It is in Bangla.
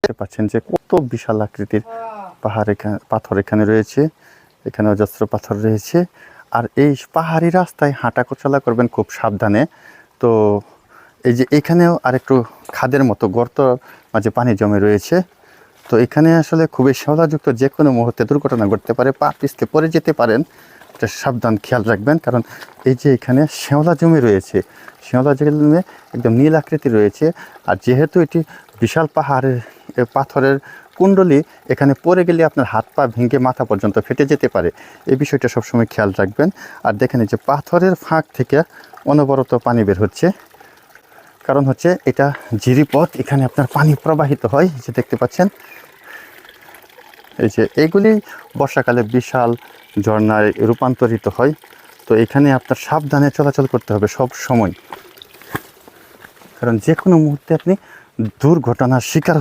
দেখতে পাচ্ছেন যে কত বিশাল আকৃতির পাথর এখানে রয়েছে, এখানে অজস্র পাথর রয়েছে। আর এই পাহাড়ি রাস্তায় হাঁটা চলা করবেন খুব সাবধানে। তো এই যে এখানেও আরেকটু খাদের মতো গর্ত মাঝে পানি জমে রয়েছে। তো এখানে আসলে খুবই শ্যাওলাযুক্ত, যে কোনো মুহূর্তে দুর্ঘটনা ঘটতে পারে, পা পিছলে পড়ে যেতে পারেন। এটা সাবধান খেয়াল রাখবেন, কারণ এই যে এখানে শ্যাওলা জমে রয়েছে, শ্যাওলা জমে একদম নীল আকৃতি রয়েছে। আর যেহেতু এটি বিশাল পাহাড়ের পাথরের কুণ্ডলী, এখানে পড়ে গেলে আপনার হাত পা ভেঙে মাথা পর্যন্ত ফেটে যেতে পারে। এই বিষয়টা সবসময় খেয়াল রাখবেন। আর দেখেন এই যে পাথরের ফাঁক থেকে অনবরত পানি বের হচ্ছে, কারণ হচ্ছে এটা ঝিরিপথ, এখানে আপনার পানি প্রবাহিত হয়, যে দেখতে পাচ্ছেন। এই যে এগুলি বর্ষাকালে বিশাল ঝর্ণায় রূপান্তরিত হয়। তো এখানে আপনার সাবধানে চলাচল করতে হবে সব সময়, কারণ যে কোনো মুহূর্তে আপনি দুর্ঘটনার শিকার